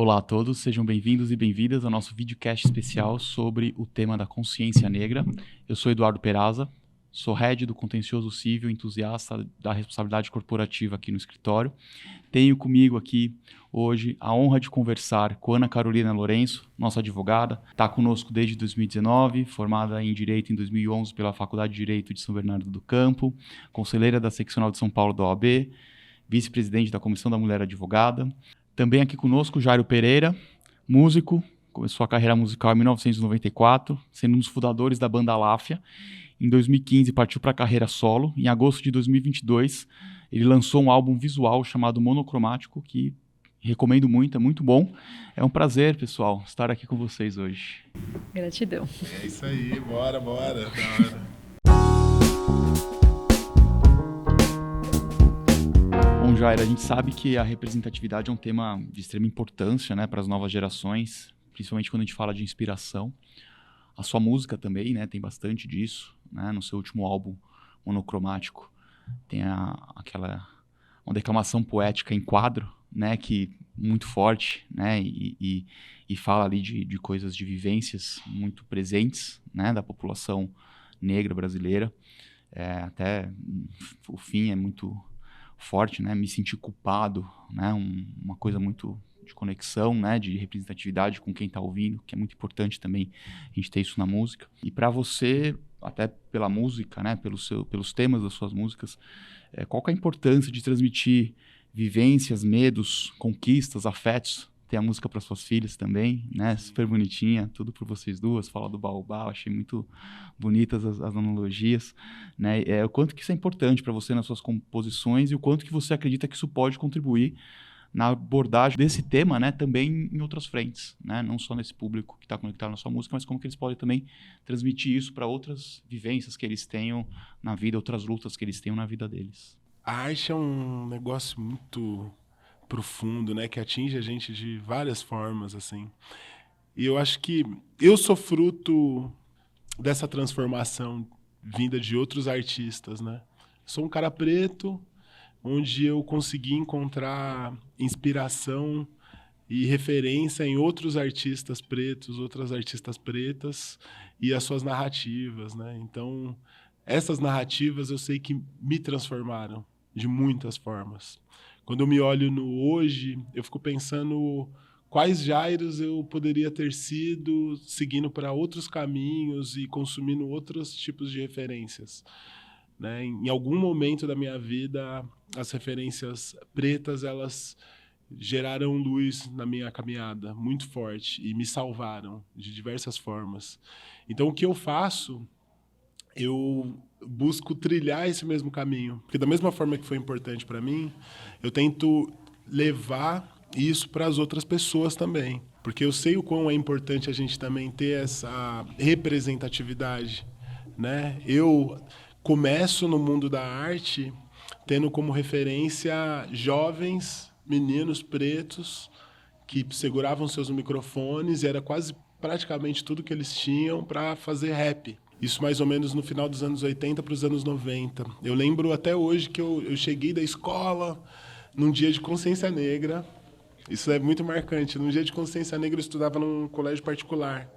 Olá a todos, sejam bem-vindos e bem-vindas ao nosso videocast especial sobre o tema da consciência negra. Eu sou Eduardo Peraza, sou head do Contencioso Civil, entusiasta da responsabilidade corporativa aqui no escritório. Tenho comigo aqui hoje a honra de conversar com Ana Carolina Lourenço, nossa advogada. Está conosco desde 2019, formada em Direito em 2011 pela Faculdade de Direito de São Bernardo do Campo, conselheira da Seccional de São Paulo da OAB, vice-presidente da Comissão da Mulher Advogada. Também aqui conosco, Jairo Pereira, músico, começou a carreira musical em 1994, sendo um dos fundadores da banda Láfia. Em 2015 partiu para a carreira solo. Em agosto de 2022, ele lançou um álbum visual chamado Monocromático, que recomendo muito, é muito bom. É um prazer, pessoal, estar aqui com vocês hoje. Gratidão. É isso aí, bora. Da hora. Bom, Jair, a gente sabe que a representatividade é um tema de extrema importância, né, para as novas gerações, principalmente quando a gente fala de inspiração. A sua música também, né, tem bastante disso, né, no seu último álbum Monocromático tem uma declamação poética em quadro, né, que muito forte, né, e fala ali de coisas, de vivências muito presentes, né, da população negra brasileira. Até o fim é muito forte, né? Me sentir culpado, né? Uma coisa muito de conexão, né? De representatividade com quem está ouvindo, que é muito importante também a gente ter isso na música. E para você, até pela música, né? Pelos temas das suas músicas, qual que é a importância de transmitir vivências, medos, conquistas, afetos? Tem a música para suas filhas também, né? Super bonitinha, tudo por vocês duas. Fala do baobá, achei muito bonitas as analogias, né? O quanto que isso é importante para você nas suas composições e o quanto que você acredita que isso pode contribuir na abordagem desse tema, né? Também em outras frentes, né? Não só nesse público que está conectado na sua música, mas como que eles podem também transmitir isso para outras vivências que eles tenham na vida, outras lutas que eles tenham na vida deles. A arte é um negócio muito profundo, né, que atinge a gente de várias formas, assim. E eu acho que eu sou fruto dessa transformação vinda de outros artistas, né? Sou um cara preto, onde eu consegui encontrar inspiração e referência em outros artistas pretos, outras artistas pretas e as suas narrativas, né? Então, essas narrativas eu sei que me transformaram de muitas formas. Quando eu me olho no hoje, eu fico pensando quais Jairos eu poderia ter sido seguindo para outros caminhos e consumindo outros tipos de referências, né? Em algum momento da minha vida, as referências pretas, elas geraram luz na minha caminhada, muito forte, e me salvaram de diversas formas. Então, o que eu faço, eu busco trilhar esse mesmo caminho. Porque da mesma forma que foi importante para mim, eu tento levar isso para as outras pessoas também. Porque eu sei o quão é importante a gente também ter essa representatividade, né? Eu começo no mundo da arte tendo como referência jovens meninos pretos que seguravam seus microfones e era quase praticamente tudo que eles tinham para fazer rap. Isso mais ou menos no final dos anos 80 para os anos 90. Eu lembro até hoje que eu cheguei da escola num dia de consciência negra. Isso é muito marcante. Num dia de consciência negra eu estudava num colégio particular,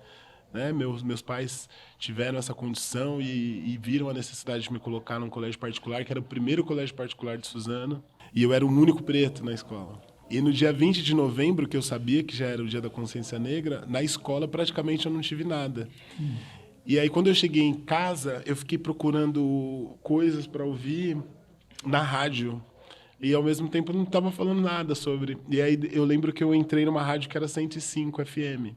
né? Meus pais tiveram essa condição e viram a necessidade de me colocar num colégio particular, que era o primeiro colégio particular de Suzano. E eu era o único preto na escola. E no dia 20 de novembro, que eu sabia que já era o dia da consciência negra, na escola praticamente eu não tive nada. E aí, quando eu cheguei em casa, eu fiquei procurando coisas para ouvir na rádio. E, ao mesmo tempo, eu não estava falando nada sobre. E aí, eu lembro que eu entrei numa rádio que era 105 FM.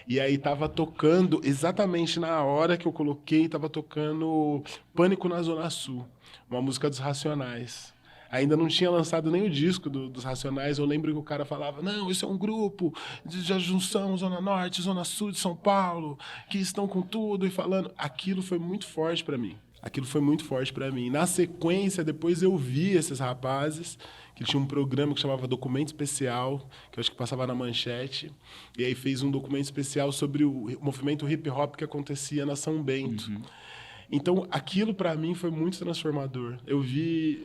E aí, estava tocando, exatamente na hora que eu coloquei, estava tocando Pânico na Zona Sul, uma música dos Racionais. Ainda não tinha lançado nem o disco dos Racionais. Eu lembro que o cara falava, não, isso é um grupo de junção Zona Norte, Zona Sul de São Paulo, que estão com tudo e falando. Aquilo foi muito forte para mim. Na sequência, depois eu vi esses rapazes, que tinha um programa que chamava Documento Especial, que eu acho que passava na Manchete, e aí fez um documento especial sobre o movimento hip-hop que acontecia na São Bento. Então, aquilo para mim foi muito transformador. Eu vi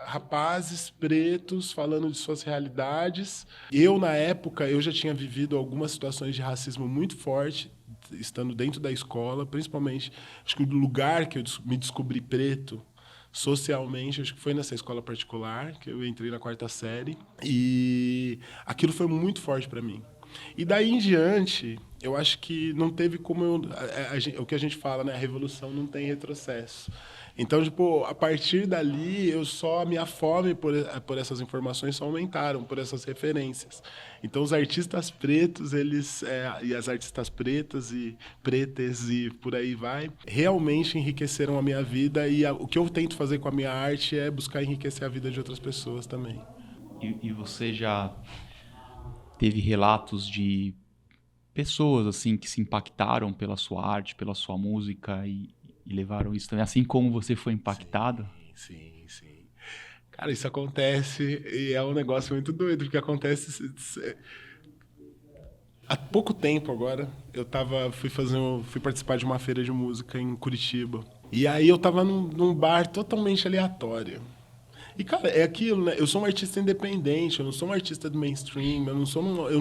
rapazes pretos falando de suas realidades. Eu, na época, eu já tinha vivido algumas situações de racismo muito forte, estando dentro da escola, principalmente, acho que o lugar que eu me descobri preto socialmente, acho que foi nessa escola particular, que eu entrei na 4ª série, e aquilo foi muito forte para mim. E daí em diante, eu acho que não teve como o que a gente fala, né? A revolução não tem retrocesso. Então, tipo, a partir dali, a minha fome por essas informações só aumentaram, por essas referências. Então, os artistas pretos, e as artistas pretas e pretas e por aí vai, realmente enriqueceram a minha vida e o que eu tento fazer com a minha arte é buscar enriquecer a vida de outras pessoas também. E você já teve relatos de pessoas assim que se impactaram pela sua arte, pela sua música e levaram isso também, assim como você foi impactado? Sim, sim. Cara, isso acontece e é um negócio muito doido, porque acontece há pouco tempo agora. Fui participar de uma feira de música em Curitiba. E aí eu tava num bar totalmente aleatório. E, cara, é aquilo, né? Eu sou um artista independente, eu não sou um artista do mainstream, eu não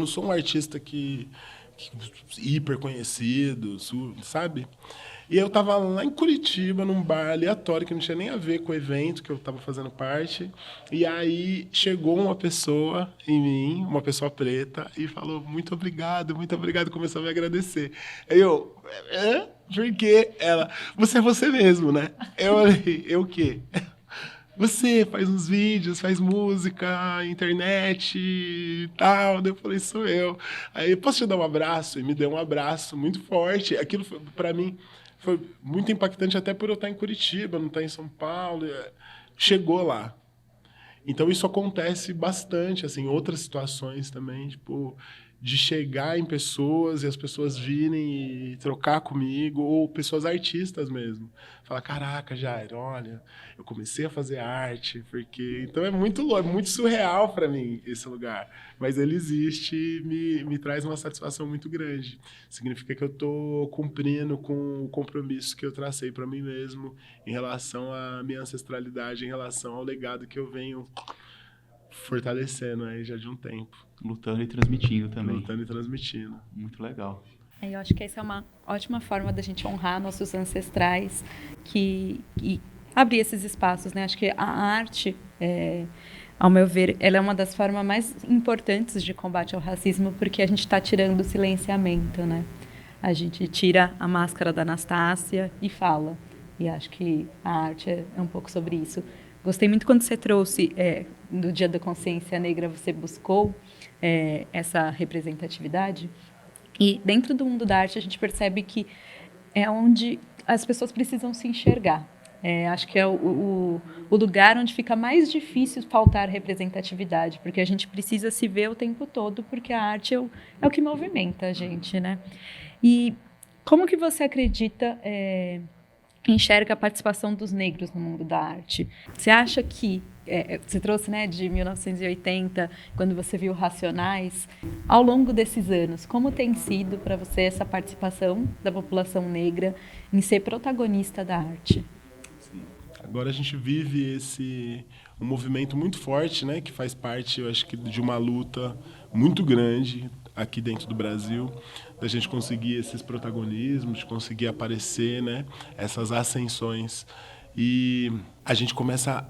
sou um artista que hiper conhecido, sabe? E eu tava lá em Curitiba, num bar aleatório, que não tinha nem a ver com o evento que eu tava fazendo parte. E aí chegou uma pessoa em mim, uma pessoa preta, e falou, muito obrigado, começou a me agradecer. Aí eu, por quê? Ela, você é você mesmo, né? Eu falei, eu o quê? Você faz uns vídeos, faz música, internet e tal. Daí eu falei, sou eu. Aí, posso te dar um abraço? E me deu um abraço muito forte. Aquilo, para mim, foi muito impactante, até por eu estar em Curitiba, não estar em São Paulo. Chegou lá. Então, isso acontece bastante, assim, em outras situações também, tipo, de chegar em pessoas e as pessoas virem e trocar comigo, ou pessoas artistas mesmo. Falar, caraca, Jair, olha, eu comecei a fazer arte, porque... Então é muito louco, é muito surreal para mim esse lugar. Mas ele existe e me traz uma satisfação muito grande. Significa que eu estou cumprindo com o compromisso que eu tracei para mim mesmo em relação à minha ancestralidade, em relação ao legado que eu venho fortalecendo aí já de um tempo. Lutando e transmitindo também. Lutando e transmitindo. Muito legal. Eu acho que essa é uma ótima forma da gente honrar nossos ancestrais e abrir esses espaços, né? Acho que a arte, ao meu ver, ela é uma das formas mais importantes de combate ao racismo, porque a gente está tirando o silenciamento, né? A gente tira a máscara da Anastácia e fala. E acho que a arte é um pouco sobre isso. Gostei muito quando você trouxe, no Dia da Consciência Negra, você buscou essa representatividade. E dentro do mundo da arte, a gente percebe que é onde as pessoas precisam se enxergar. Acho que é o lugar onde fica mais difícil faltar representatividade, porque a gente precisa se ver o tempo todo, porque a arte é o que movimenta a gente, né? E como que você acredita... enxerga a participação dos negros no mundo da arte? Você acha que, você trouxe, né, de 1980, quando você viu Racionais, ao longo desses anos, como tem sido para você essa participação da população negra em ser protagonista da arte? Sim. Agora a gente vive um movimento muito forte, né, que faz parte, eu acho que, de uma luta muito grande aqui dentro do Brasil, da gente conseguir esses protagonismos, de conseguir aparecer, né, essas ascensões. E a gente começa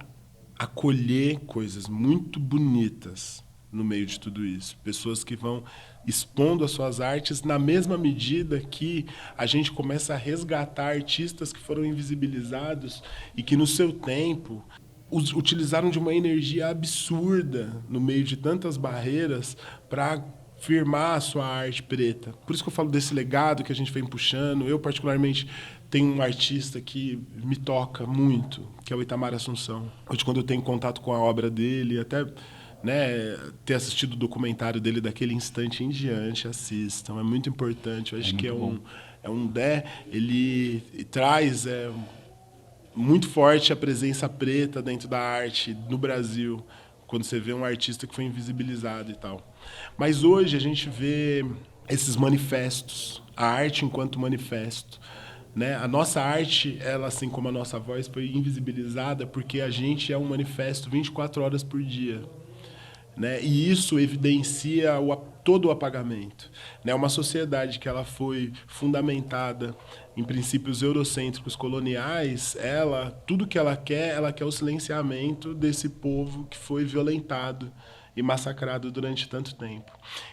a colher coisas muito bonitas no meio de tudo isso. Pessoas que vão expondo as suas artes na mesma medida que a gente começa a resgatar artistas que foram invisibilizados e que, no seu tempo, utilizaram de uma energia absurda no meio de tantas barreiras para firmar a sua arte preta. Por isso que eu falo desse legado que a gente vem puxando. Eu, particularmente, tenho um artista que me toca muito, que é o Itamar Assunção. Hoje, quando eu tenho contato com a obra dele, até, né, ter assistido o documentário dele daquele instante em diante, assistam. É muito importante. Eu acho que ele traz muito forte a presença preta dentro da arte no Brasil, quando você vê um artista que foi invisibilizado e tal. Mas hoje a gente vê esses manifestos, a arte enquanto manifesto, né? A nossa arte, ela, assim como a nossa voz, foi invisibilizada porque a gente é um manifesto 24 horas por dia. Né? E isso evidencia todo o apagamento. Né? Uma sociedade que ela foi fundamentada em princípios eurocêntricos coloniais, tudo que ela quer o silenciamento desse povo que foi violentado e massacrado durante tanto tempo.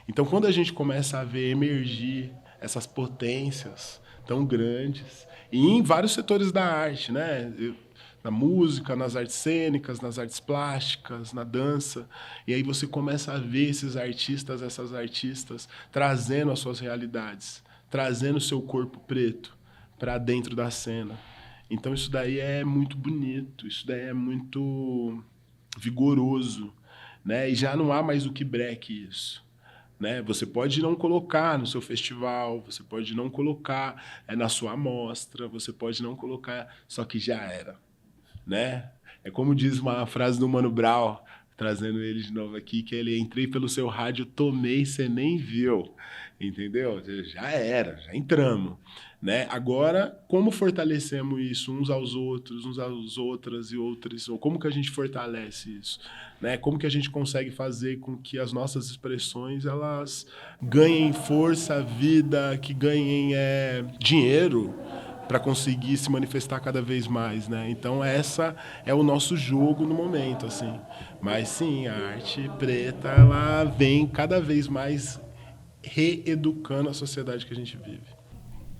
Então, quando a gente começa a ver emergir essas potências tão grandes, e em vários setores da arte, né? Na música, nas artes cênicas, nas artes plásticas, na dança. E aí você começa a ver esses artistas, essas artistas, trazendo as suas realidades, trazendo o seu corpo preto para dentro da cena. Então isso daí é muito bonito, isso daí é muito vigoroso, né? E já não há mais o que breque isso. Né? Você pode não colocar no seu festival, você pode não colocar na sua amostra, você pode não colocar, só que já era. Né? É como diz uma frase do Mano Brown, trazendo ele de novo aqui, que ele: entrei pelo seu rádio, tomei, você nem viu. Entendeu? Já era, já entramos. Né? Agora, como fortalecemos isso uns às outras e outras? Ou como que a gente fortalece isso? Né? Como que a gente consegue fazer com que as nossas expressões elas ganhem força, vida, que ganhem dinheiro, para conseguir se manifestar cada vez mais, né? Então essa é o nosso jogo no momento, assim. Mas sim, a arte preta ela vem cada vez mais reeducando a sociedade que a gente vive.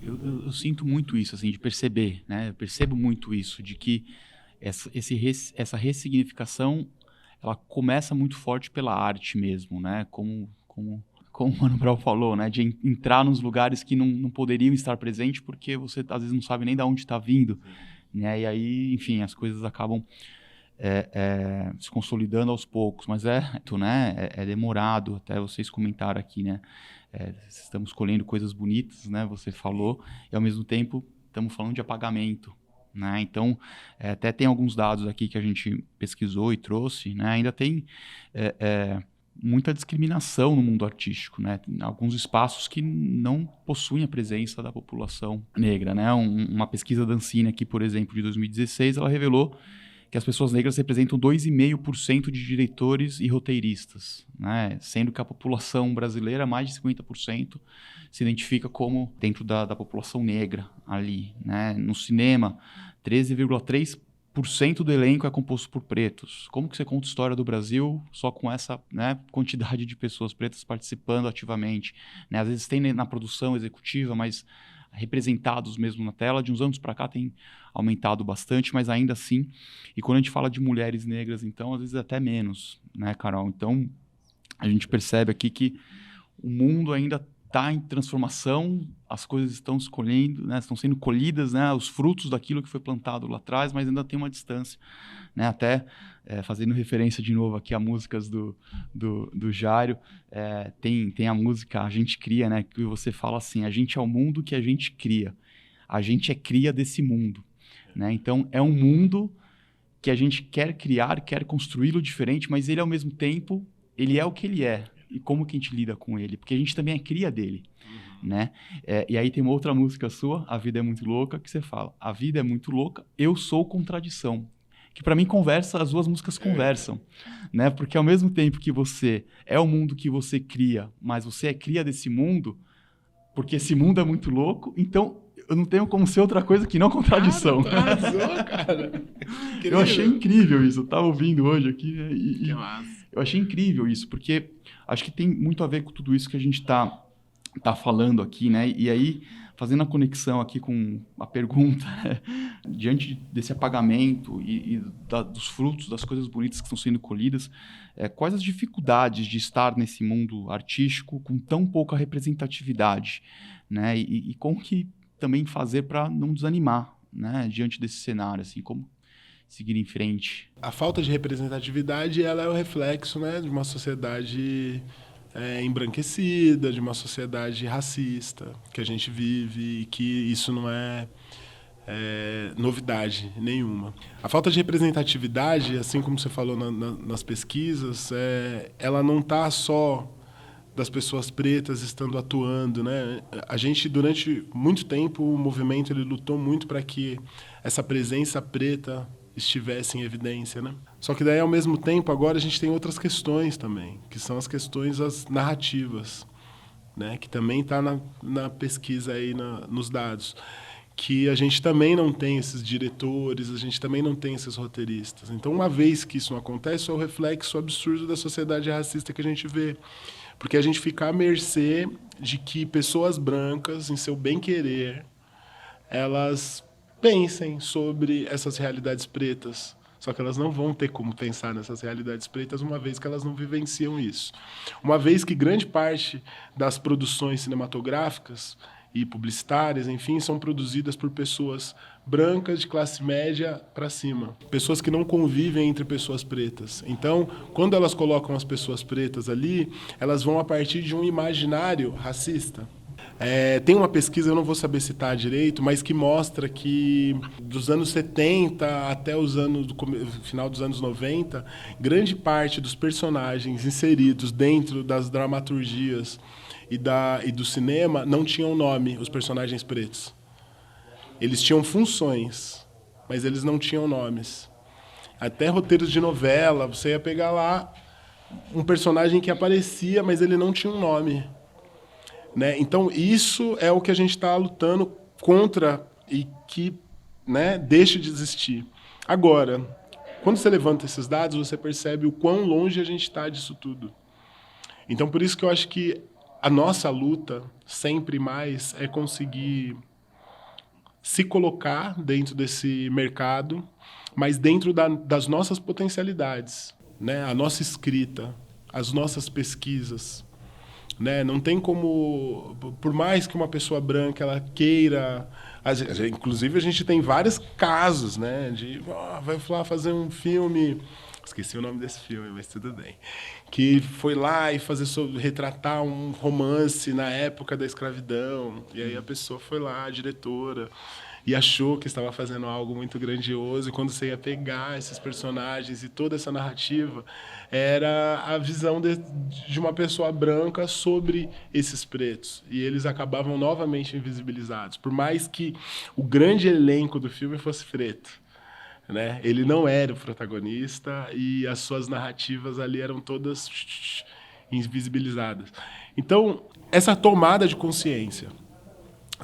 Eu sinto muito isso, assim, de perceber, né? Eu percebo muito isso, de que essa ressignificação, ela começa muito forte pela arte mesmo, né? Como o Mano Brown falou, né, de entrar nos lugares que não poderiam estar presentes porque você às vezes não sabe nem de onde está vindo, né, e aí, enfim, as coisas acabam se consolidando aos poucos, mas é demorado, até vocês comentaram aqui, né, estamos colhendo coisas bonitas, né, você falou, e ao mesmo tempo estamos falando de apagamento, né, então até tem alguns dados aqui que a gente pesquisou e trouxe, né, ainda tem muita discriminação no mundo artístico, né? Tem alguns espaços que não possuem a presença da população negra, né? Uma pesquisa da Ancine aqui, por exemplo, de 2016, ela revelou que as pessoas negras representam 2,5% de diretores e roteiristas, né? Sendo que a população brasileira, mais de 50%, se identifica como dentro da população negra ali, né? No cinema, 13,3% do elenco é composto por pretos. Como que você conta a história do Brasil só com essa, né, quantidade de pessoas pretas participando ativamente? Né? Às vezes tem na produção executiva, mas representados mesmo na tela. De uns anos para cá tem aumentado bastante, mas ainda assim. E quando a gente fala de mulheres negras, então, às vezes até menos, né, Carol? Então, a gente percebe aqui que o mundo ainda está em transformação, as coisas estão se colhendo, né, estão sendo colhidas, né, os frutos daquilo que foi plantado lá atrás, mas ainda tem uma distância, né, até fazendo referência de novo aqui a músicas do Jário, tem a música A Gente Cria, né, que você fala assim: a gente é o mundo que a gente cria, a gente é cria desse mundo, né, então é um mundo que a gente quer criar, quer construí-lo diferente, mas ele ao mesmo tempo, ele é o que ele é. E como que a gente lida com ele? Porque a gente também é cria dele, né? E aí tem uma outra música sua, A Vida é Muito Louca, que você fala: a vida é muito louca, eu sou contradição. Que para mim conversa, as duas músicas conversam, né? Porque ao mesmo tempo que você é o mundo que você cria, mas você é cria desse mundo, porque esse mundo é muito louco, então eu não tenho como ser outra coisa que não contradição. Arrasou, cara. Eu achei incrível isso, eu tava ouvindo hoje aqui, né? Que massa. Eu achei incrível isso, porque acho que tem muito a ver com tudo isso que a gente tá falando aqui, né? E aí, fazendo a conexão aqui com a pergunta, né? Diante desse apagamento dos frutos, das coisas bonitas que estão sendo colhidas, quais as dificuldades de estar nesse mundo artístico com tão pouca representatividade, né? E como que também fazer para não desanimar, né? Diante desse cenário, assim, como seguir em frente? A falta de representatividade, ela é o reflexo, né, de uma sociedade embranquecida, de uma sociedade racista que a gente vive, e que isso não é novidade nenhuma. A falta de representatividade, assim como você falou nas pesquisas, ela não está só das pessoas pretas estando atuando, né? A gente, durante muito tempo, o movimento ele lutou muito para que essa presença preta estivesse em evidência, né? Só que daí, ao mesmo tempo, agora a gente tem outras questões também, que são as questões as narrativas, né? Que também está na pesquisa aí, nos dados, que a gente também não tem esses diretores, a gente também não tem esses roteiristas. Então, uma vez que isso não acontece, é o reflexo absurdo da sociedade racista que a gente vê. Porque a gente fica à mercê de que pessoas brancas, em seu bem-querer, elas pensem sobre essas realidades pretas. Só que elas não vão ter como pensar nessas realidades pretas uma vez que elas não vivenciam isso. Uma vez que grande parte das produções cinematográficas e publicitárias, enfim, são produzidas por pessoas brancas de classe média para cima. Pessoas que não convivem entre pessoas pretas. Então, quando elas colocam as pessoas pretas ali, elas vão a partir de um imaginário racista. Tem uma pesquisa, eu não vou saber citar direito, mas que mostra que dos anos 70 até final dos anos 90, grande parte dos personagens inseridos dentro das dramaturgias e do cinema não tinham nome, os personagens pretos. Eles tinham funções, mas eles não tinham nomes. Até roteiros de novela, você ia pegar lá um personagem que aparecia, mas ele não tinha um nome. Né? Então, isso é o que a gente está lutando contra e que, né, deixe de existir. Agora, quando você levanta esses dados, você percebe o quão longe a gente está disso tudo. Então, por isso que eu acho que a nossa luta, sempre mais, é conseguir se colocar dentro desse mercado, mas dentro das nossas potencialidades, né? A nossa escrita, as nossas pesquisas. Né? Não tem como, por mais que uma pessoa branca ela queira, inclusive a gente tem vários casos, né, de vai lá fazer um filme, esqueci o nome desse filme, mas tudo bem, que foi lá e retratar um romance na época da escravidão, e aí a pessoa foi lá, a diretora, e achou que estava fazendo algo muito grandioso, e quando você ia pegar esses personagens e toda essa narrativa, era a visão de uma pessoa branca sobre esses pretos. E eles acabavam novamente invisibilizados. Por mais que o grande elenco do filme fosse preto, né? Ele não era o protagonista e as suas narrativas ali eram todas invisibilizadas. Então, essa tomada de consciência,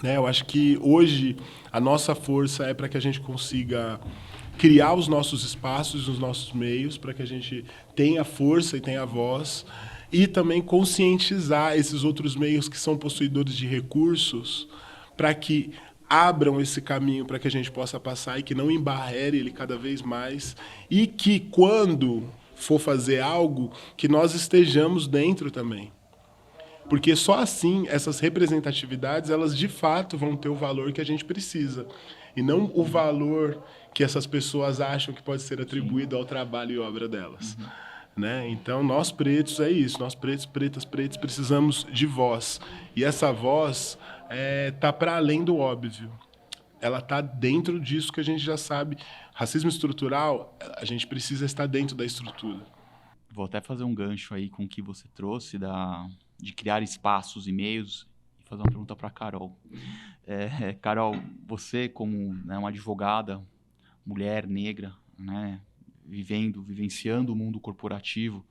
né? Eu acho que hoje a nossa força é para que a gente consiga criar os nossos espaços, os nossos meios, para que a gente tenha força e tenha voz, e também conscientizar esses outros meios que são possuidores de recursos, para que abram esse caminho para que a gente possa passar e que não embarrere ele cada vez mais, e que quando for fazer algo, que nós estejamos dentro também. Porque só assim essas representatividades, elas de fato vão ter o valor que a gente precisa. E não o valor que essas pessoas acham que pode ser atribuído ao trabalho e obra delas. Né? Então, nós pretos é isso. Nós pretos, pretas, pretos, precisamos de voz. E essa voz está para além do óbvio. Ela está dentro disso que a gente já sabe. Racismo estrutural, a gente precisa estar dentro da estrutura. Vou até fazer um gancho aí com o que você trouxe de criar espaços e meios e fazer uma pergunta para a Carol. Carol, você como, né, uma advogada, mulher negra, né, vivenciando o mundo corporativo,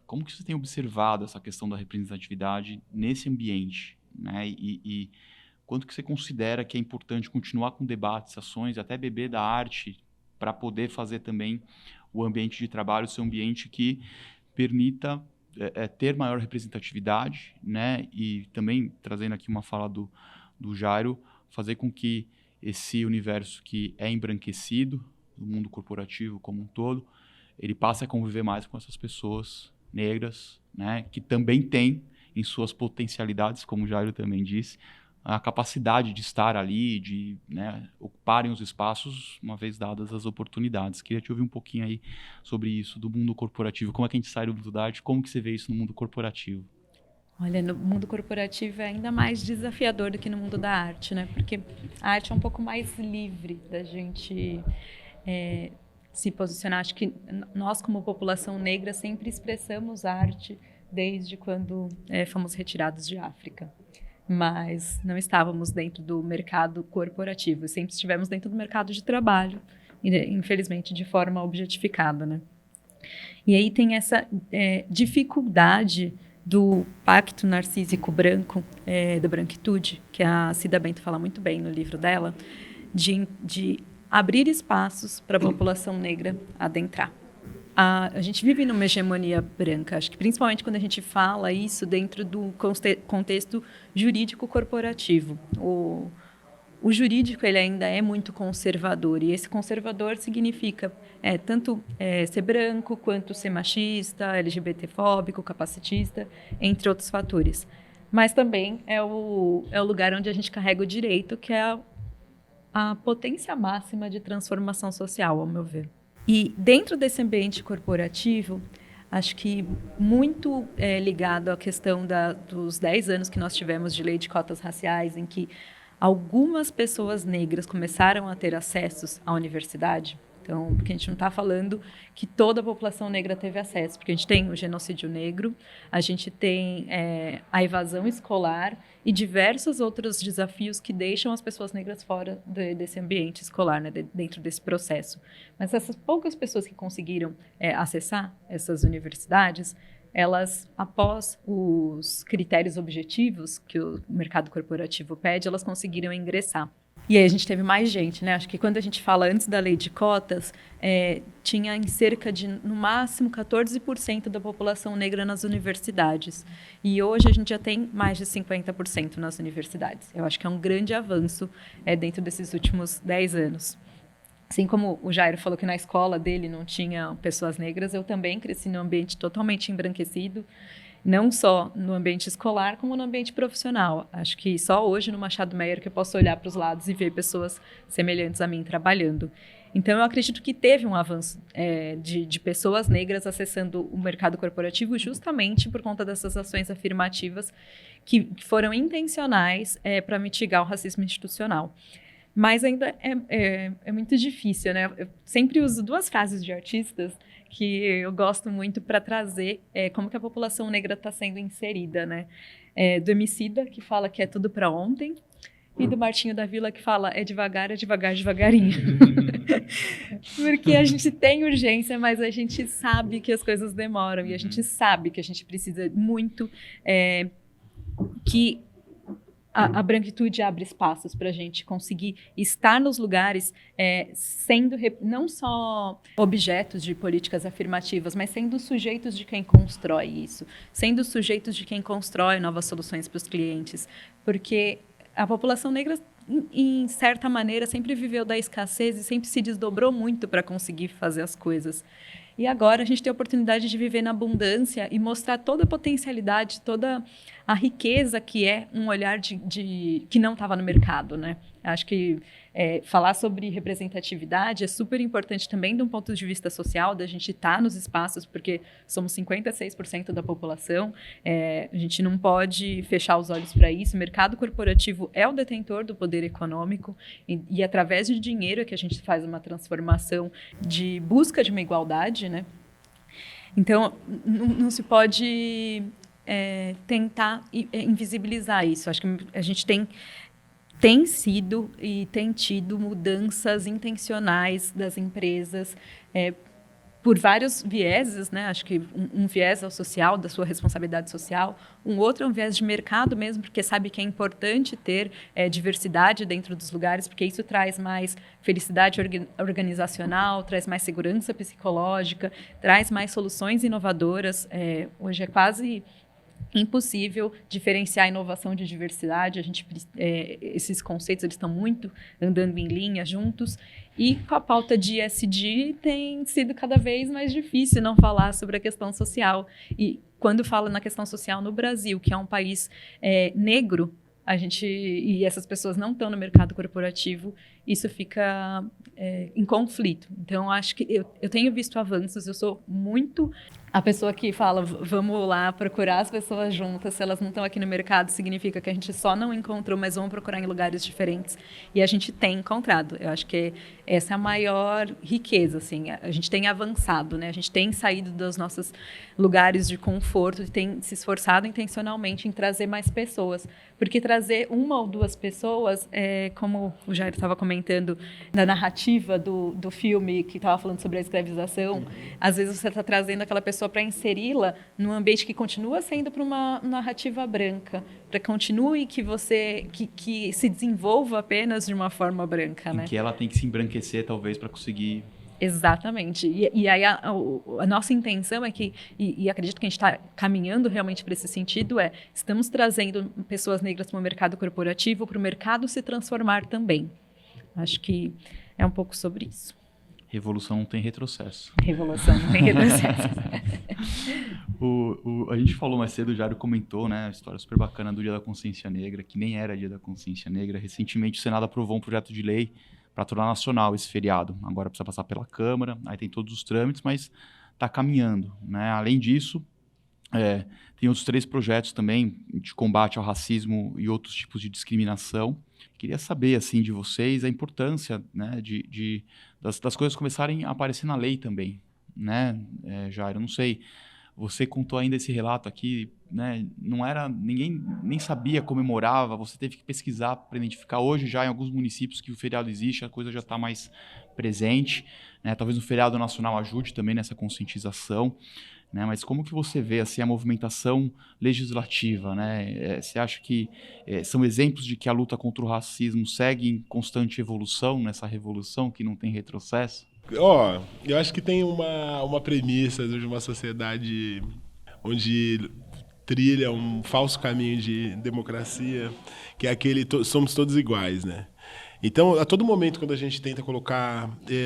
como que você tem observado essa questão da representatividade nesse ambiente? Né, e quanto que você considera que é importante continuar com debates, ações, até beber da arte para poder fazer também o ambiente de trabalho ser um ambiente que permita ter maior representatividade, né? E também, trazendo aqui uma fala do Jairo, fazer com que esse universo que é embranquecido, do mundo corporativo como um todo, ele passe a conviver mais com essas pessoas negras, né? Que também têm em suas potencialidades, como o Jairo também disse, a capacidade de estar ali, de, né, ocuparem os espaços, uma vez dadas as oportunidades. Queria te ouvir um pouquinho aí sobre isso, do mundo corporativo. Como é que a gente sai do mundo da arte? Como que você vê isso no mundo corporativo? Olha, no mundo corporativo é ainda mais desafiador do que no mundo da arte, né? Porque a arte é um pouco mais livre da gente se posicionar. Acho que nós, como população negra, sempre expressamos arte desde quando fomos retirados de África. Mas não estávamos dentro do mercado corporativo, sempre estivemos dentro do mercado de trabalho, infelizmente de forma objetificada, né? E aí tem essa dificuldade do pacto narcísico branco, da branquitude, que a Cida Bento fala muito bem no livro dela, de abrir espaços para a população negra adentrar. A gente vive numa hegemonia branca, acho que principalmente quando a gente fala isso dentro do contexto jurídico corporativo. O jurídico ele ainda é muito conservador, e esse conservador significa tanto ser branco, quanto ser machista, LGBTfóbico, capacitista, entre outros fatores. Mas também é o lugar onde a gente carrega o direito, que é a potência máxima de transformação social, ao meu ver. E dentro desse ambiente corporativo, acho que muito ligado à questão dos 10 anos que nós tivemos de lei de cotas raciais, em que algumas pessoas negras começaram a ter acessos à universidade. Então, porque a gente não está falando que toda a população negra teve acesso, porque a gente tem o genocídio negro, a gente tem a evasão escolar e diversos outros desafios que deixam as pessoas negras fora desse ambiente escolar, né, dentro desse processo. Mas essas poucas pessoas que conseguiram acessar essas universidades, elas, após os critérios objetivos que o mercado corporativo pede, elas conseguiram ingressar. E aí a gente teve mais gente, né? Acho que quando a gente fala antes da lei de cotas, tinha em cerca de, no máximo, 14% da população negra nas universidades. E hoje a gente já tem mais de 50% nas universidades. Eu acho que é um grande avanço dentro desses últimos 10 anos. Assim como o Jairo falou que na escola dele não tinha pessoas negras, eu também cresci num ambiente totalmente embranquecido, não só no ambiente escolar, como no ambiente profissional. Acho que só hoje no Machado Meyer que eu posso olhar para os lados e ver pessoas semelhantes a mim trabalhando. Então, eu acredito que teve um avanço de pessoas negras acessando o mercado corporativo justamente por conta dessas ações afirmativas que foram intencionais para mitigar o racismo institucional. Mas ainda é muito difícil, né? Eu sempre uso duas frases de artistas que eu gosto muito para trazer como que a população negra está sendo inserida, né? Do Emicida, que fala que é tudo para ontem, e do Martinho da Vila, que fala é devagar, devagarinho. Porque a gente tem urgência, mas a gente sabe que as coisas demoram, e a gente sabe que a gente precisa muito que a branquitude abre espaços para a gente conseguir estar nos lugares sendo não só objetos de políticas afirmativas, mas sendo sujeitos de quem constrói isso, sendo sujeitos de quem constrói novas soluções para os clientes, porque a população negra, em certa maneira, sempre viveu da escassez e sempre se desdobrou muito para conseguir fazer as coisas. E agora a gente tem a oportunidade de viver na abundância e mostrar toda a potencialidade, toda a riqueza que é um olhar que não estava no mercado, né? Acho que falar sobre representatividade é super importante também de um ponto de vista social, da gente estar nos espaços, porque somos 56% da população, a gente não pode fechar os olhos para isso. O mercado corporativo é o detentor do poder econômico e através de dinheiro é que a gente faz uma transformação de busca de uma igualdade, né? Então, não se pode tentar invisibilizar isso. Acho que a gente tem sido e tem tido mudanças intencionais das empresas por vários vieses, né? Acho que um viés é o social, da sua responsabilidade social, um outro é um viés de mercado mesmo, porque sabe que é importante ter diversidade dentro dos lugares, porque isso traz mais felicidade organizacional, traz mais segurança psicológica, traz mais soluções inovadoras. Hoje é quase impossível diferenciar a inovação de diversidade. Esses conceitos eles estão muito andando em linha juntos, e com a pauta de ESG tem sido cada vez mais difícil não falar sobre a questão social. E quando fala na questão social no Brasil, que é um país negro, e essas pessoas não estão no mercado corporativo, isso fica em conflito. Então, acho que eu tenho visto avanços, eu sou muito A pessoa que fala, vamos lá procurar as pessoas juntas, se elas não estão aqui no mercado, significa que a gente só não encontrou, mas vamos procurar em lugares diferentes. E a gente tem encontrado. Eu acho que essa é a maior riqueza, assim. A gente tem avançado, né? A gente tem saído dos nossos lugares de conforto e tem se esforçado intencionalmente em trazer mais pessoas. Porque trazer uma ou duas pessoas, como o Jair estava comentando, na narrativa do filme que estava falando sobre a escravização, às vezes você está trazendo aquela pessoa para inseri-la num ambiente que continua sendo para uma narrativa branca, para que continue que se desenvolva apenas de uma forma branca, né? Em que ela tem que se embranquecer, talvez, para conseguir... Exatamente. E aí a nossa intenção é que, e acredito que a gente está caminhando realmente para esse sentido, estamos trazendo pessoas negras para o mercado corporativo, para o mercado se transformar também. Acho que é um pouco sobre isso. Revolução não tem retrocesso. Revolução não tem retrocesso. A gente falou mais cedo, o Jário comentou, né, a história super bacana do Dia da Consciência Negra, que nem era Dia da Consciência Negra. Recentemente o Senado aprovou um projeto de lei para tornar nacional esse feriado. Agora precisa passar pela Câmara, aí tem todos os trâmites, mas está caminhando, né? Além disso, tem outros 3 projetos também de combate ao racismo e outros tipos de discriminação. Queria saber, assim, de vocês a importância, né, das coisas começarem a aparecer na lei também, né, Jair? Eu não sei, você contou ainda esse relato aqui, né, não era, ninguém nem sabia, comemorava, você teve que pesquisar para identificar. Hoje já em alguns municípios que o feriado existe, a coisa já está mais presente, né, talvez o feriado nacional ajude também nessa conscientização, né, mas como que você vê assim, a movimentação legislativa, né? Você acha que são exemplos de que a luta contra o racismo segue em constante evolução, nessa revolução que não tem retrocesso? Eu acho que tem uma premissa de uma sociedade onde trilha um falso caminho de democracia, que é aquele somos todos iguais, né? Então, a todo momento, quando a gente tenta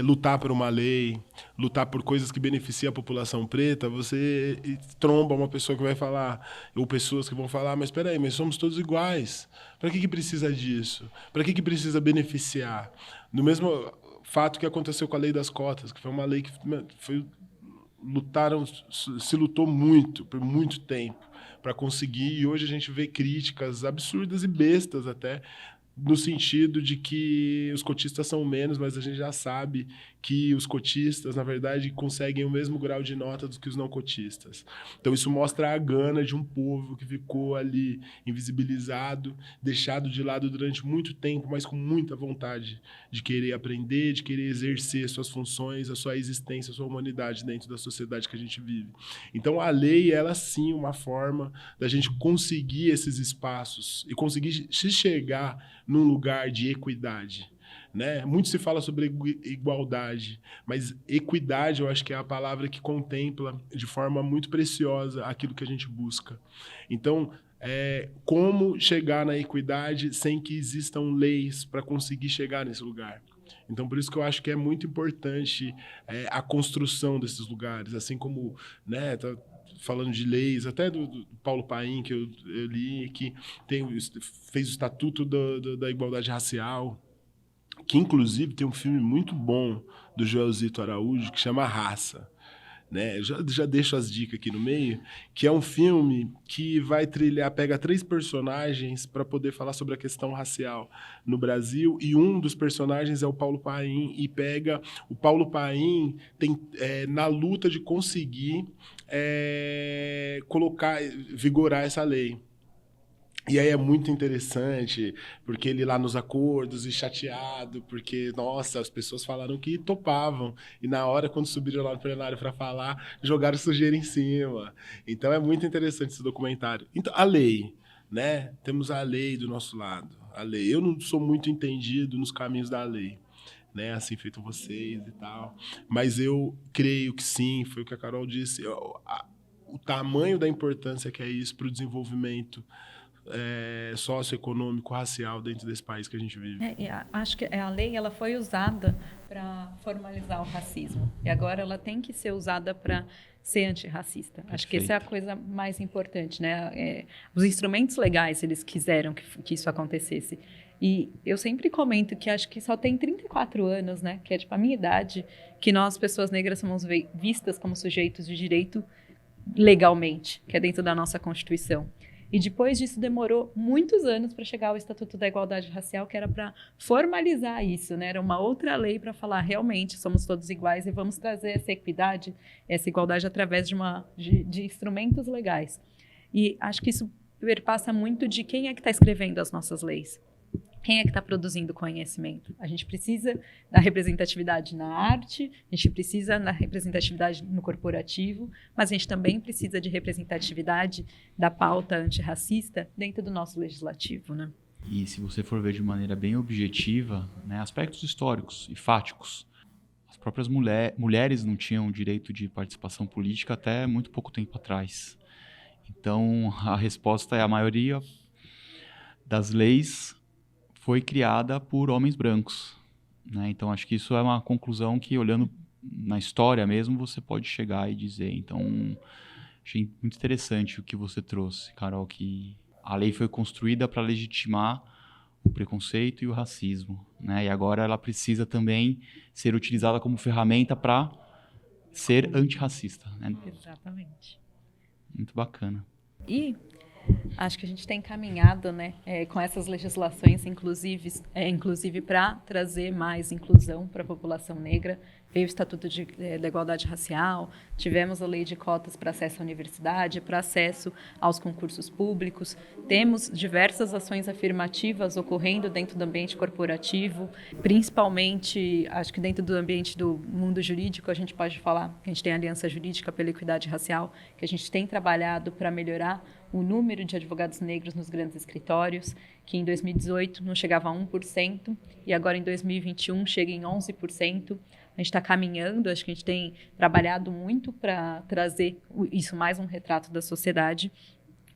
lutar por uma lei, lutar por coisas que beneficiam a população preta, você tromba uma pessoa que vai falar, ou pessoas que vão falar, mas espera aí, mas somos todos iguais. Para que precisa disso? Para que precisa beneficiar? No mesmo fato que aconteceu com a lei das cotas, que foi uma lei que se lutou muito, por muito tempo, para conseguir, e hoje a gente vê críticas absurdas e bestas até, no sentido de que os cotistas são menos, mas a gente já sabe que os cotistas, na verdade, conseguem o mesmo grau de nota do que os não cotistas. Então, isso mostra a gana de um povo que ficou ali invisibilizado, deixado de lado durante muito tempo, mas com muita vontade de querer aprender, de querer exercer suas funções, a sua existência, a sua humanidade dentro da sociedade que a gente vive. Então, a lei, ela sim, uma forma da gente conseguir esses espaços e conseguir se chegar num lugar de equidade, né? Muito se fala sobre igualdade, mas equidade eu acho que é a palavra que contempla de forma muito preciosa aquilo que a gente busca. Então, como chegar na equidade sem que existam leis para conseguir chegar nesse lugar? Então, por isso que eu acho que é muito importante a construção desses lugares, assim como, né, falando de leis, até do Paulo Paim, que eu li, que fez o Estatuto da Igualdade Racial, que inclusive tem um filme muito bom do Joelzito Araújo, que chama Raça. Né? Já deixo as dicas aqui no meio, que é um filme que pega 3 personagens para poder falar sobre a questão racial no Brasil, e um dos personagens é o Paulo Paim, e pega o Paulo Paim na luta de conseguir vigorar essa lei. E aí é muito interessante, porque ele lá nos acordos e chateado, porque, nossa, as pessoas falaram que topavam. E na hora, quando subiram lá no plenário para falar, jogaram sujeira em cima. Então é muito interessante esse documentário. Então, a lei, né? Temos a lei do nosso lado. A lei. Eu não sou muito entendido nos caminhos da lei, né? Assim feito vocês e tal. Mas eu creio que sim, foi o que a Carol disse. O tamanho da importância que é isso para o desenvolvimento socioeconômico, racial dentro desse país que a gente vive. Acho que a lei ela foi usada para formalizar o racismo e agora ela tem que ser usada para ser antirracista. Perfeito. Acho que essa é a coisa mais importante, né? Os instrumentos legais, eles quiseram que isso acontecesse. E eu sempre comento que acho que só tem 34 anos, né? Que é tipo a minha idade, que nós, pessoas negras, somos vistas como sujeitos de direito legalmente, que é dentro da nossa Constituição. E depois disso demorou muitos anos para chegar ao Estatuto da Igualdade Racial, que era para formalizar isso, né? Era uma outra lei para falar realmente somos todos iguais e vamos trazer essa equidade, essa igualdade através de instrumentos legais. E acho que isso perpassa muito de quem é que está escrevendo as nossas leis. Quem é que está produzindo conhecimento? A gente precisa da representatividade na arte, a gente precisa da representatividade no corporativo, mas a gente também precisa de representatividade da pauta antirracista dentro do nosso legislativo, né? E se você for ver de maneira bem objetiva, né, aspectos históricos e fáticos, as próprias mulheres não tinham direito de participação política até muito pouco tempo atrás. Então, a resposta é a maioria das leis foi criada por homens brancos, né? Então, acho que isso é uma conclusão que, olhando na história mesmo, você pode chegar e dizer. Então, achei muito interessante o que você trouxe, Carol, que a lei foi construída para legitimar o preconceito e o racismo, né? E agora ela precisa também ser utilizada como ferramenta para ser antirracista, né? Exatamente. Muito bacana. E acho que a gente tem caminhado, né, com essas legislações, inclusive para trazer mais inclusão para a população negra. Veio o Estatuto da Igualdade Racial, tivemos a lei de cotas para acesso à universidade, para acesso aos concursos públicos, temos diversas ações afirmativas ocorrendo dentro do ambiente corporativo, principalmente, acho que dentro do ambiente do mundo jurídico, a gente pode falar que a gente tem a Aliança Jurídica pela Equidade Racial, que a gente tem trabalhado para melhorar o número de advogados negros nos grandes escritórios, que em 2018 não chegava a 1%, e agora em 2021 chega em 11%. A gente está caminhando, acho que a gente tem trabalhado muito para trazer isso mais um retrato da sociedade.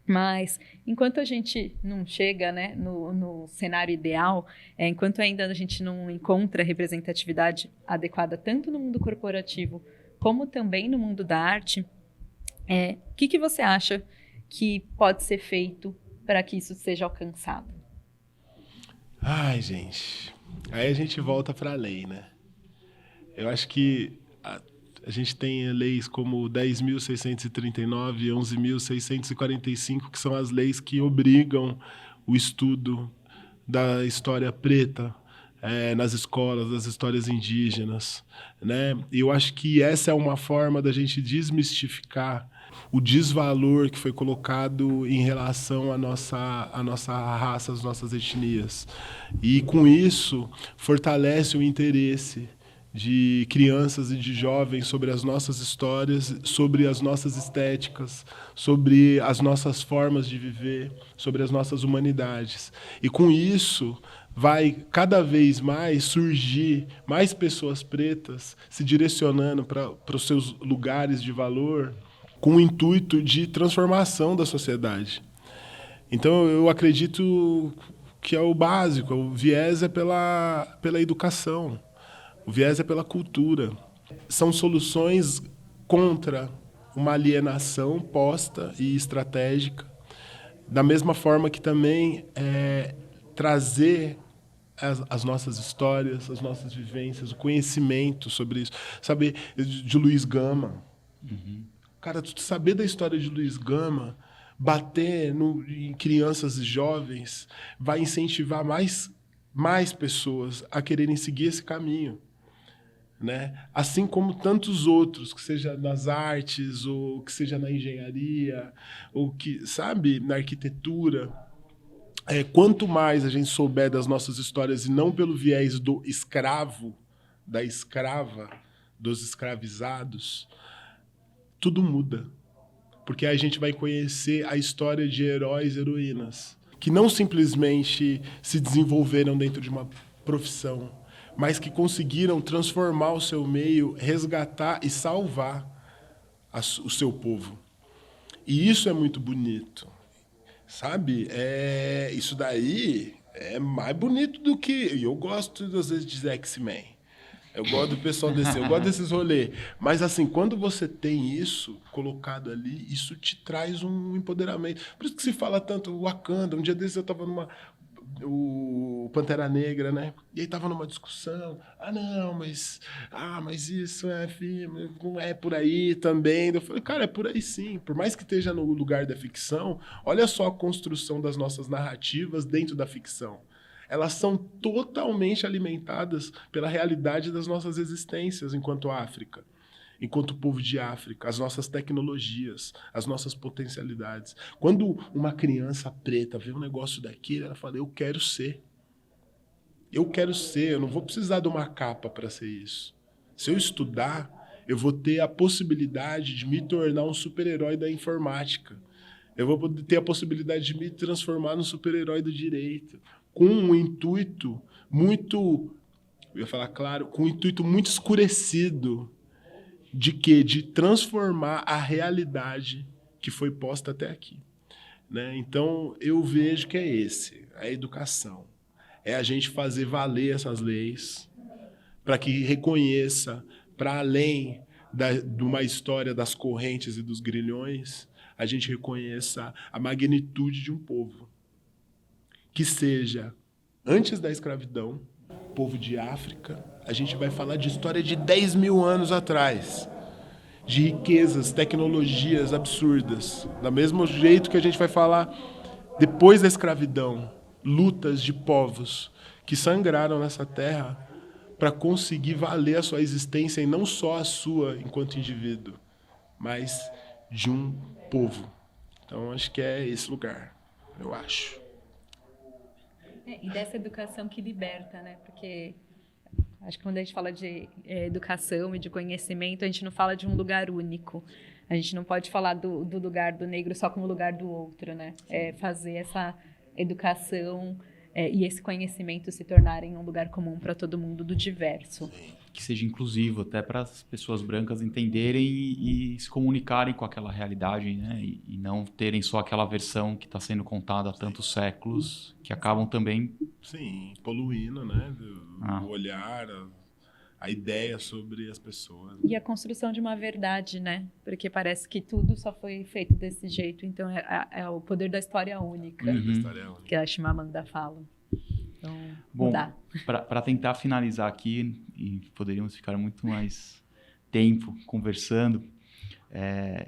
Mas, enquanto a gente não chega, né, no cenário ideal, enquanto ainda a gente não encontra representatividade adequada tanto no mundo corporativo como também no mundo da arte, o que você acha que pode ser feito para que isso seja alcançado? Ai, gente. Aí a gente volta para a lei, né? Eu acho que a gente tem leis como 10.639 e 11.645, que são as leis que obrigam o estudo da história preta nas escolas, das histórias indígenas, né? E eu acho que essa é uma forma da gente desmistificar o desvalor que foi colocado em relação à nossa raça, às nossas etnias. E, com isso, fortalece o interesse de crianças e de jovens sobre as nossas histórias, sobre as nossas estéticas, sobre as nossas formas de viver, sobre as nossas humanidades. E, com isso, vai cada vez mais surgir mais pessoas pretas se direcionando para os seus lugares de valor, com o intuito de transformação da sociedade. Então, eu acredito que é o básico, o viés é pela educação, o viés é pela cultura. São soluções contra uma alienação posta e estratégica, da mesma forma que também trazer as nossas histórias, as nossas vivências, o conhecimento sobre isso. Saber de Luiz Gama. Uhum. Cara, tu saber da história de Luiz Gama, bater em crianças e jovens, vai incentivar mais pessoas a quererem seguir esse caminho, né? Assim como tantos outros, que seja nas artes, ou que seja na engenharia, ou que, sabe, na arquitetura. Quanto mais a gente souber das nossas histórias, e não pelo viés do escravo, da escrava, dos escravizados, tudo muda. Porque a gente vai conhecer a história de heróis e heroínas, que não simplesmente se desenvolveram dentro de uma profissão, mas que conseguiram transformar o seu meio, resgatar e salvar o seu povo. E isso é muito bonito, sabe? Isso daí é mais bonito do que... Eu gosto, às vezes, de X-Men. Eu gosto do pessoal eu gosto desses rolês. Mas, assim, quando você tem isso colocado ali, isso te traz um empoderamento. Por isso que se fala tanto Wakanda. Um dia desses eu estava o Pantera Negra, né? E aí tava numa discussão. Não, mas isso é filme, não é por aí também. Eu falei, cara, é por aí sim. Por mais que esteja no lugar da ficção, olha só a construção das nossas narrativas dentro da ficção. Elas são totalmente alimentadas pela realidade das nossas existências enquanto África. Enquanto povo de África, as nossas tecnologias, as nossas potencialidades. Quando uma criança preta vê um negócio daquele, ela fala, eu quero ser. Eu não vou precisar de uma capa para ser isso. Se eu estudar, eu vou ter a possibilidade de me tornar um super-herói da informática. Eu vou ter a possibilidade de me transformar num super-herói do direito, com um intuito muito, eu ia falar claro, com um intuito muito escurecido. De quê? De transformar a realidade que foi posta até aqui. Né? Então, eu vejo que é a educação. É a gente fazer valer essas leis para que reconheça, para além de uma história das correntes e dos grilhões, a gente reconheça a magnitude de um povo. Que seja, antes da escravidão, povo de África, a gente vai falar de história de 10 mil anos atrás, de riquezas, tecnologias absurdas. Do mesmo jeito que a gente vai falar depois da escravidão, lutas de povos que sangraram nessa terra para conseguir valer a sua existência e não só a sua enquanto indivíduo, mas de um povo. Então, acho que é esse lugar, eu acho. E dessa educação que liberta, né? Porque acho que quando a gente fala de educação e de conhecimento, a gente não fala de um lugar único. A gente não pode falar do lugar do negro só como lugar do outro, né? É fazer essa educação e esse conhecimento se tornarem um lugar comum para todo mundo do diverso. Que seja inclusivo, até para as pessoas brancas entenderem e se comunicarem com aquela realidade, né? E não terem só aquela versão que está sendo contada há tantos séculos, que acabam também... Sim, poluindo, né? O olhar, a ideia sobre as pessoas. E a construção de uma verdade, né? Porque parece que tudo só foi feito desse jeito. Então, é o poder da história única, que a Chimamanda fala. Então, bom, para tentar finalizar aqui, e poderíamos ficar muito mais tempo conversando,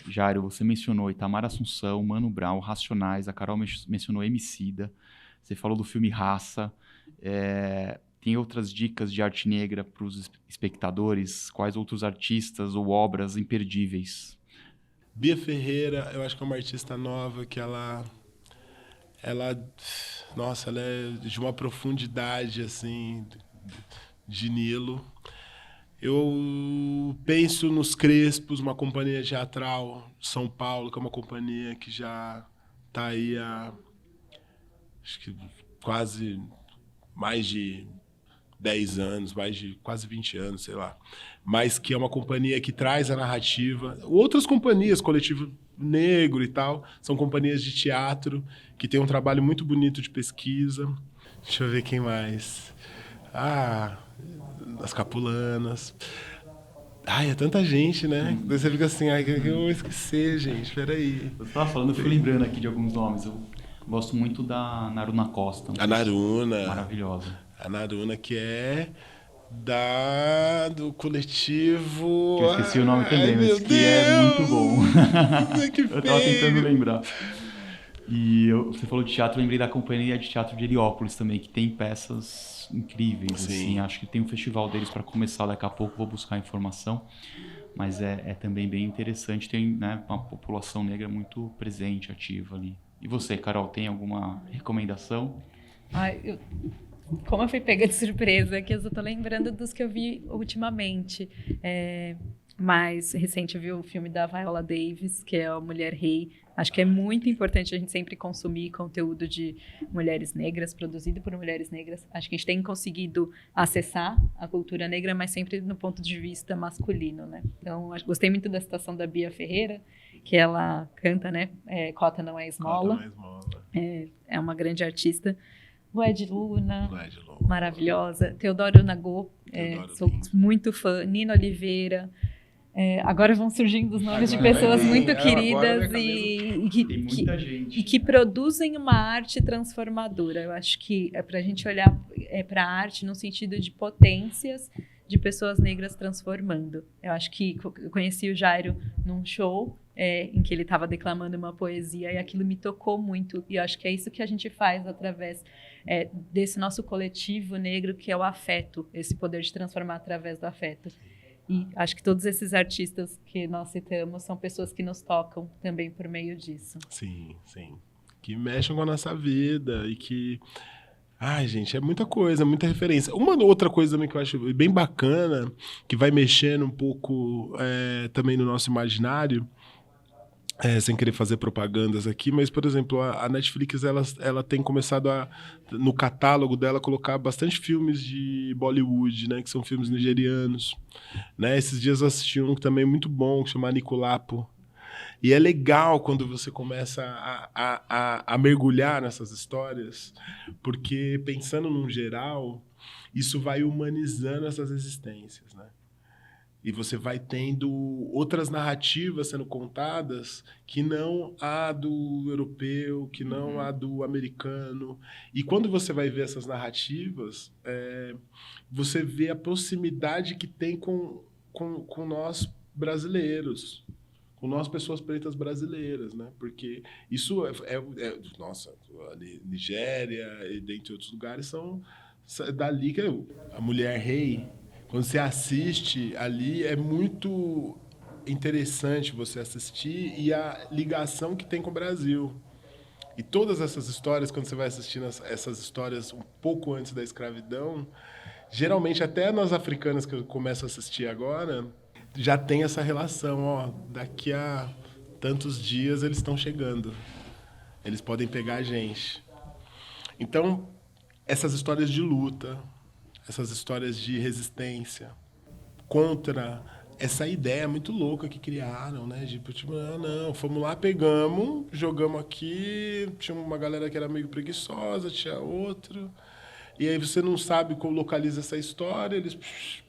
Jairo, você mencionou Itamar Assunção, Mano Brown, Racionais, a Carol mencionou Emicida, você falou do filme Raça, tem outras dicas de arte negra para os espectadores? Quais outros artistas ou obras imperdíveis? Bia Ferreira, eu acho que é uma artista nova que ela é de uma profundidade, assim, de Nilo. Eu penso nos Crespos, uma companhia teatral de São Paulo, que é uma companhia que já está aí há, acho que quase mais de 10 anos, mais de quase 20 anos, sei lá. Mas que é uma companhia que traz a narrativa. Outras companhias, Coletivo Negro e tal, são companhias de teatro que tem um trabalho muito bonito de pesquisa. Deixa eu ver quem mais. As Capulanas. É tanta gente, né? Daí você fica assim, que eu vou esquecer, gente, peraí. Você estava falando, eu fui lembrando aqui de alguns nomes. Eu gosto muito da Naruna Costa. A Naruna. Maravilhosa. A Naruna, que é do coletivo... Que eu esqueci o nome também, mas que é muito bom. Eu tava tentando lembrar. E você falou de teatro, eu lembrei da companhia de teatro de Heliópolis também, que tem peças incríveis. Assim, acho que tem um festival deles para começar daqui a pouco, vou buscar informação. Mas é também bem interessante, tem, né, uma população negra muito presente, ativa ali. E você, Carol, tem alguma recomendação? Como eu fui pega de surpresa, que eu só tô lembrando dos que eu vi ultimamente. Mais recente, eu vi o filme da Viola Davis, que é a Mulher Rei. Acho que é muito importante a gente sempre consumir conteúdo de mulheres negras, produzido por mulheres negras. Acho que a gente tem conseguido acessar a cultura negra, mas sempre no ponto de vista masculino, né? Então, gostei muito da citação da Bia Ferreira, que ela canta, né? Cota não é esmola. Cota não é esmola. É uma grande artista. Luna, maravilhosa. Teodoro Nagô, sou muito fã. Nina Oliveira. Agora vão surgindo os nomes de pessoas muito queridas Tem muita gente. e que produzem uma arte transformadora. Eu acho que é para a gente olhar para a arte no sentido de potências de pessoas negras transformando. Eu acho que eu conheci o Jairo num show em que ele estava declamando uma poesia e aquilo me tocou muito. E eu acho que é isso que a gente faz através desse nosso coletivo negro, que é o afeto, esse poder de transformar através do afeto. E acho que todos esses artistas que nós citamos são pessoas que nos tocam também por meio disso. Sim, sim. Que mexem com a nossa vida e que... Ai, gente, é muita coisa, muita referência. Uma outra coisa também que eu acho bem bacana, que vai mexendo um pouco também no nosso imaginário, sem querer fazer propagandas aqui, mas, por exemplo, a Netflix ela tem começado no catálogo dela, colocar bastante filmes de Bollywood, né, que são filmes nigerianos. Né? Esses dias eu assisti um também muito bom, que chama Nicolapo. E é legal quando você começa a mergulhar nessas histórias, porque, pensando num geral, isso vai humanizando essas existências, né? E você vai tendo outras narrativas sendo contadas que não a do europeu, que não a do americano. E quando você vai ver essas narrativas, você vê a proximidade que tem com nós brasileiros, com nós pessoas pretas brasileiras, né? Porque isso nossa, ali, Nigéria e dentre outros lugares são dali que a mulher rei. Quando você assiste ali, é muito interessante você assistir e a ligação que tem com o Brasil. E todas essas histórias, quando você vai assistindo essas histórias um pouco antes da escravidão, geralmente até nós africanas que eu começo a assistir agora, já tem essa relação, ó, daqui a tantos dias eles estão chegando. Eles podem pegar a gente. Então, essas histórias de luta, essas histórias de resistência contra essa ideia muito louca que criaram, né? Tipo, não, fomos lá, pegamos, jogamos aqui, tinha uma galera que era meio preguiçosa, tinha outro, e aí você não sabe como localiza essa história, eles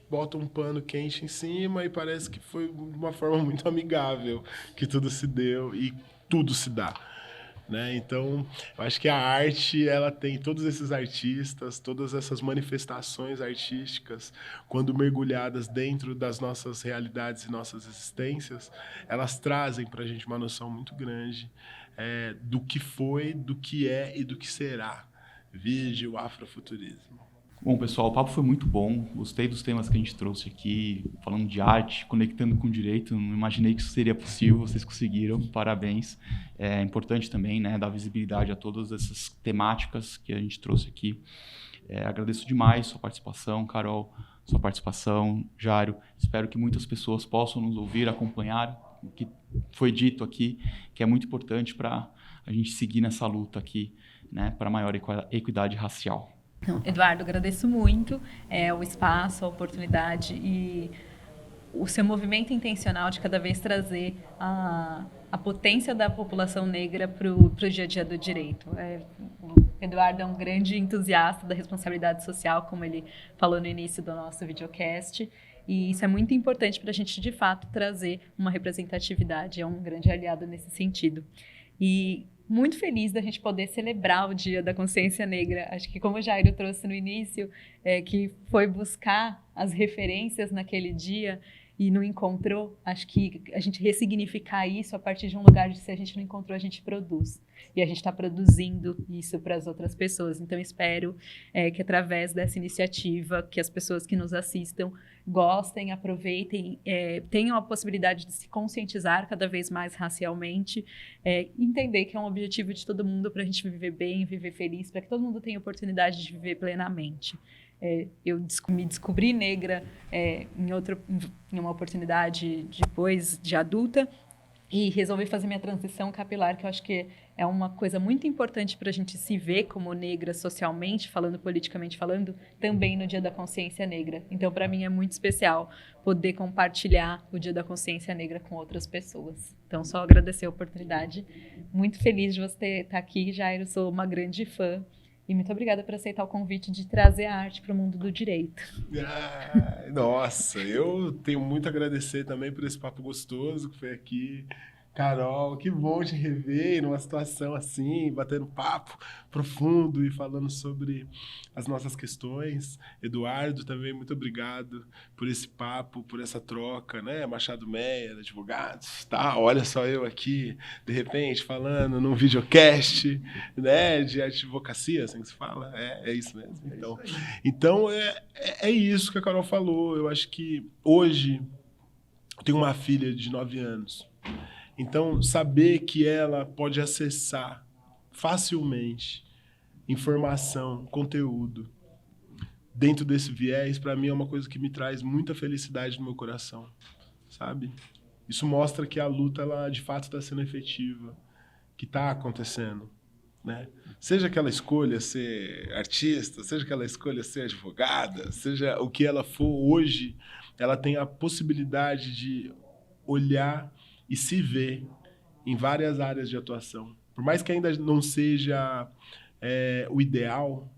botam um pano quente em cima e parece que foi de uma forma muito amigável que tudo se deu e tudo se dá. Né? Então, eu acho que a arte, ela tem todos esses artistas, todas essas manifestações artísticas, quando mergulhadas dentro das nossas realidades e nossas existências, elas trazem para a gente uma noção muito grande do que foi, do que é e do que será. Vide o afrofuturismo. Bom, pessoal, o papo foi muito bom. Gostei dos temas que a gente trouxe aqui, falando de arte, conectando com o direito. Não imaginei que isso seria possível, vocês conseguiram, parabéns. É importante também, né, dar visibilidade a todas essas temáticas que a gente trouxe aqui. Agradeço demais sua participação, Carol, sua participação, Jairo. Espero que muitas pessoas possam nos ouvir, acompanhar o que foi dito aqui, que é muito importante para a gente seguir nessa luta aqui, né, para maior equidade racial. Então, Eduardo, agradeço muito o espaço, a oportunidade e o seu movimento intencional de cada vez trazer a potência da população negra para o dia a dia do direito. O Eduardo é um grande entusiasta da responsabilidade social, como ele falou no início do nosso videocast, e isso é muito importante para a gente, de fato, trazer uma representatividade. É um grande aliado nesse sentido. E muito feliz da gente poder celebrar o Dia da Consciência Negra. Acho que, como o Jairo trouxe no início, que foi buscar as referências naquele dia e não encontrou, acho que a gente ressignificar isso a partir de um lugar de se a gente não encontrou, a gente produz. E a gente está produzindo isso para as outras pessoas. Então, espero que através dessa iniciativa, que as pessoas que nos assistam gostem, aproveitem, tenham a possibilidade de se conscientizar cada vez mais racialmente, entender que é um objetivo de todo mundo para a gente viver bem, viver feliz, para que todo mundo tenha oportunidade de viver plenamente. Eu me descobri negra em uma oportunidade depois de adulta e resolvi fazer minha transição capilar, que eu acho que é uma coisa muito importante para a gente se ver como negra socialmente falando, politicamente falando, também no Dia da Consciência Negra. Então, para mim, é muito especial poder compartilhar o Dia da Consciência Negra com outras pessoas. Então, só agradecer a oportunidade. Muito feliz de você estar aqui, Jairo. Sou uma grande fã E muito obrigada por aceitar o convite de trazer a arte para o mundo do direito. Nossa, eu tenho muito a agradecer também por esse papo gostoso que foi aqui. Carol, que bom te rever numa situação assim, batendo papo profundo e falando sobre as nossas questões. Eduardo, também muito obrigado por esse papo, por essa troca, né? Machado Meyer, advogados, tá? Olha só eu aqui, de repente, falando num videocast, né? De advocacia, assim que se fala. É isso mesmo. Então é isso que a Carol falou. Eu acho que hoje eu tenho uma filha de 9 anos. Então, saber que ela pode acessar facilmente informação, conteúdo, dentro desse viés, para mim é uma coisa que me traz muita felicidade no meu coração, sabe? Isso mostra que a luta, ela de fato está sendo efetiva, que está acontecendo, né? Seja que ela escolha ser artista, seja que ela escolha ser advogada, seja o que ela for hoje, ela tem a possibilidade de olhar e se ver em várias áreas de atuação. Por mais que ainda não seja o ideal,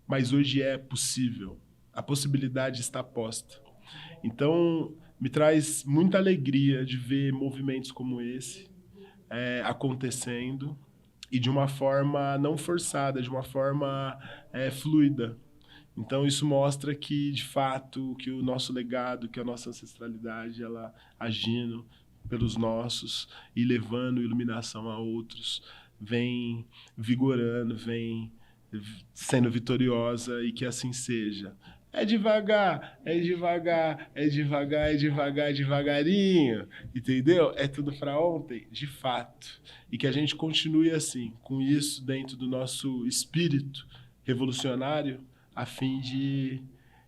mas hoje é possível. A possibilidade está posta. Então, me traz muita alegria de ver movimentos como esse acontecendo e de uma forma não forçada, de uma forma fluida. Então, isso mostra que, de fato, que o nosso legado, que a nossa ancestralidade, ela agindo pelos nossos e levando iluminação a outros, vem vigorando, vem sendo vitoriosa e que assim seja. É devagar, é devagar, é devagar, é devagar, é devagarinho, entendeu? É tudo para ontem, de fato. E que a gente continue assim, com isso dentro do nosso espírito revolucionário, a fim de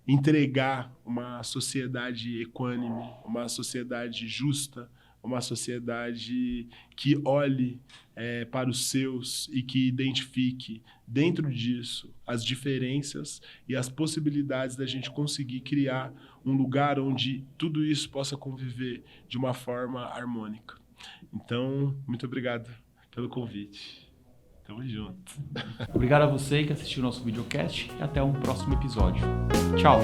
entregar uma sociedade equânime, uma sociedade justa, uma sociedade que olhe para os seus e que identifique dentro disso as diferenças e as possibilidades da gente conseguir criar um lugar onde tudo isso possa conviver de uma forma harmônica. Então, muito obrigado pelo convite. Tamo junto. Obrigado a você que assistiu o nosso videocast e até um próximo episódio. Tchau!